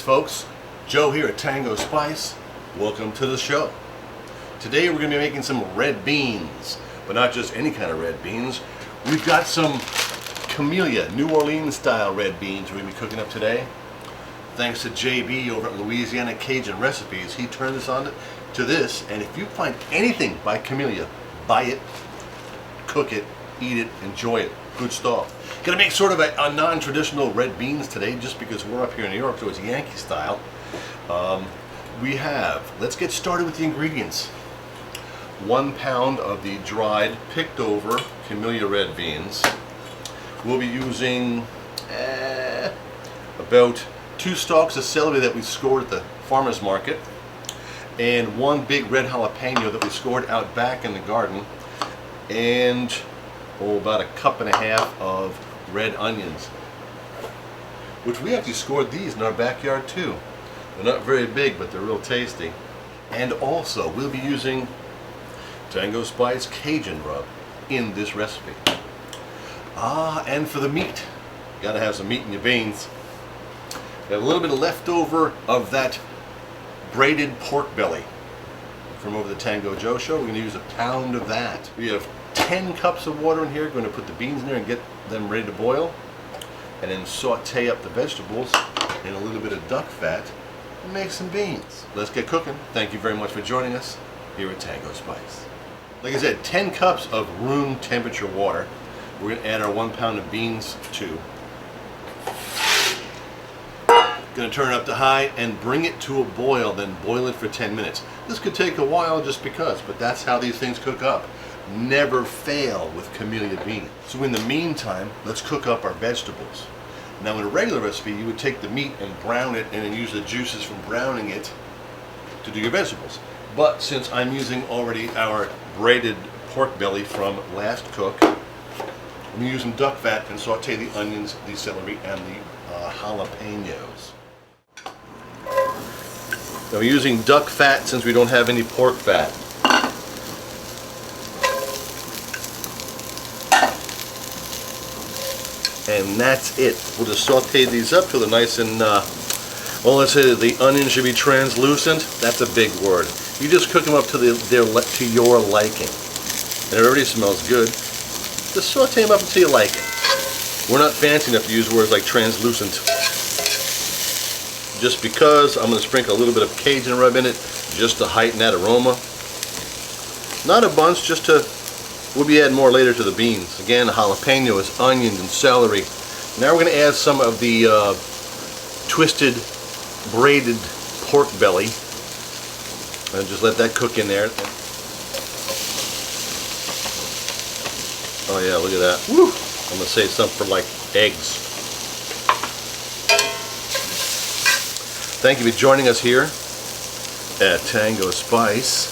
folks. Joe here at Tango Spice. Welcome to the show. Today we're going to be making some red beans, but not just any kind of red beans. We've got some Camellia New Orleans style red beans we're going to be cooking up today. Thanks to JB over at Louisiana Cajun Recipes. He turned us on to this, and if you find anything by Camellia, buy it, cook it, eat it, enjoy it. Good stuff. Gonna make sort of a non-traditional red beans today just because we're up here in New York, so it's Yankee style. Let's get started with the ingredients. 1 pound of the dried, picked over Camellia red beans. We'll be using about 2 stalks of celery that we scored at the farmer's market, and 1 big red jalapeno that we scored out back in the garden, and about 1.5 cups of red onions, which we actually scored these in our backyard too. They're not very big, but they're real tasty. And also we'll be using Tango Spice Cajun Rub in this recipe. And for the meat, you gotta have some meat in your beans. Got a little bit of leftover of that braided pork belly from over the Tango Joe show. We're gonna use 1 pound of that. We have 10 cups of water in here. Going to put the beans in there and get them ready to boil, and then saute up the vegetables in a little bit of duck fat and make some beans. Let's get cooking. Thank you very much for joining us here at Tango Spice. Like I said, 10 cups of room temperature water. We're going to add our 1 pound of beans to. Going to turn it up to high and bring it to a boil, then boil it for 10 minutes. This could take a while just because, but that's how these things cook up. Never fail with Camellia beans. So in the meantime, let's cook up our vegetables. Now in a regular recipe, you would take the meat and brown it and then use the juices from browning it to do your vegetables. But since I'm using already our braided pork belly from last cook, I'm using duck fat and saute the onions, the celery, and the jalapenos. Now we're using duck fat since we don't have any pork fat. And that's it. We'll just saute these up till they're nice and, well, let's say the onion should be translucent. That's a big word. You just cook them up to your liking. And it already smells good. Just saute them up until you like it. We're not fancy enough to use words like translucent. Just because I'm going to sprinkle a little bit of Cajun rub in it just to heighten that aroma. Not a bunch, just to... We'll be adding more later to the beans. Again, jalapenos, onions, and celery. Now we're going to add some of the twisted, braided pork belly. And just let that cook in there. Oh yeah, look at that. Woo! I'm going to save some for like eggs. Thank you for joining us here at Tango Spice.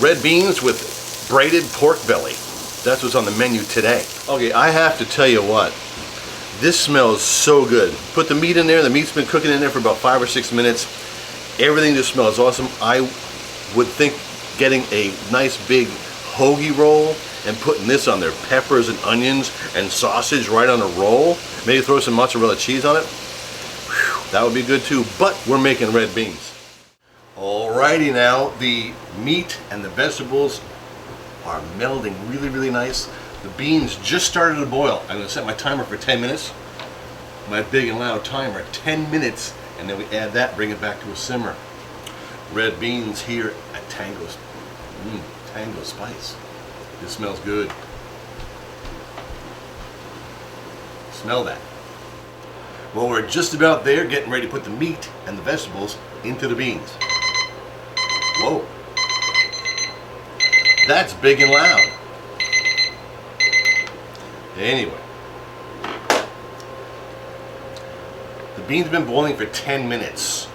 Red beans with braided pork belly. That's what's on the menu today. Okay, I have to tell you what, this smells so good. Put the meat in there. The meat's been cooking in there for about 5 or 6 minutes. Everything just smells awesome. I would think getting a nice big hoagie roll and putting this on there, peppers and onions and sausage right on a roll. Maybe throw some mozzarella cheese on it. Whew, that would be good too, but we're making red beans. Alrighty now, the meat and the vegetables are melding really, really nice. The beans just started to boil. I'm going to set my timer for 10 minutes. My big and loud timer, 10 minutes, and then we add that, bring it back to a simmer. Red beans here at Tango Spice. This smells good. Smell that. Well, we're just about there, getting ready to put the meat and the vegetables into the beans. Whoa. That's big and loud. Anyway, the beans have been boiling for 10 minutes.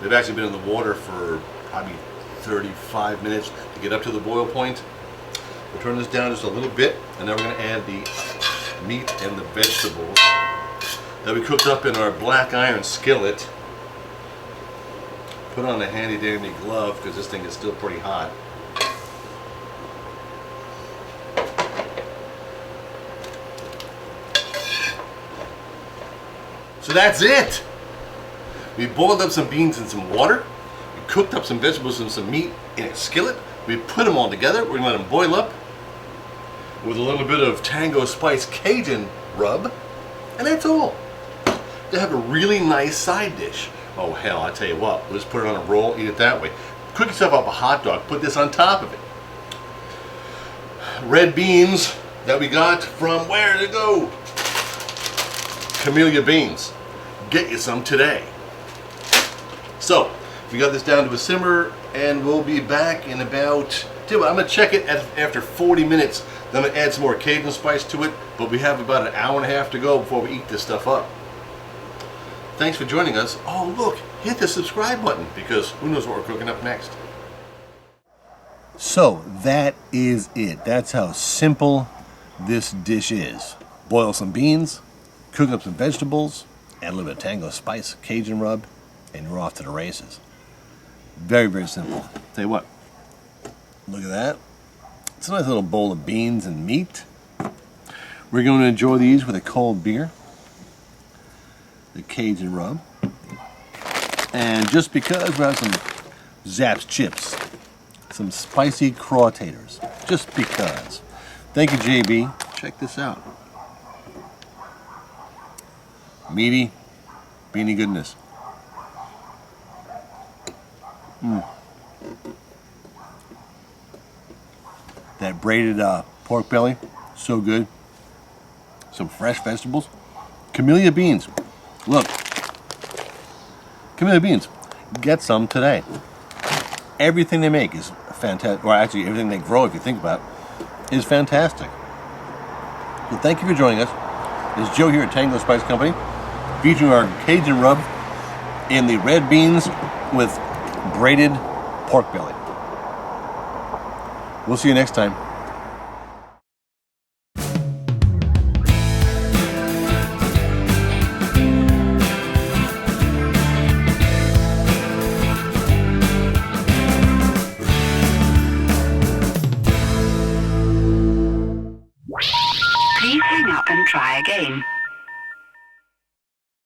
They've actually been in the water for probably 35 minutes to get up to the boil point. We'll turn this down just a little bit, and then we're going to add the meat and the vegetables that we cooked up in our black iron skillet. Put on a handy dandy glove because this thing is still pretty hot. So that's it. We boiled up some beans in some water. We cooked up some vegetables and some meat in a skillet. We put them all together. We're gonna let them boil up with a little bit of Tango Spice Cajun Rub, and that's all. To have a really nice side dish. Oh hell, I tell you what, we'll just put it on a roll, eat it that way. Cook yourself up a hot dog, put this on top of it. Red beans that we got from, where to go? Camellia beans. Get you some today. So, we got this down to a simmer, and we'll be back in about, I'm gonna check it after 40 minutes. Then I'm gonna add some more Cajun spice to it, but we have about an hour and a half to go before we eat this stuff up. Thanks for joining us. Oh look, hit the subscribe button, because who knows what we're cooking up next. So that is it. That's how simple this dish is. Boil some beans, cook up some vegetables, add a little bit of Tango Spice Cajun Rub, and you're off to the races. Very, very simple. Tell you what, look at that. It's a nice little bowl of beans and meat. We're going to enjoy these with a cold beer, the Cajun Rub, and just because we have some Zapp's chips, some spicy craw taters, just because. Thank you, JB. Check this out. Meaty, beany goodness. That braided pork belly, so good. Some fresh vegetables. Camellia beans. Look, Camellia beans. Get some today. Everything they make is fantastic, or actually everything they grow, if you think about it, is fantastic. So thank you for joining us. This is Joe here at Tango Spice Company, featuring our Cajun Rub in the red beans with braided pork belly. We'll see you next time. Please hang up and try again.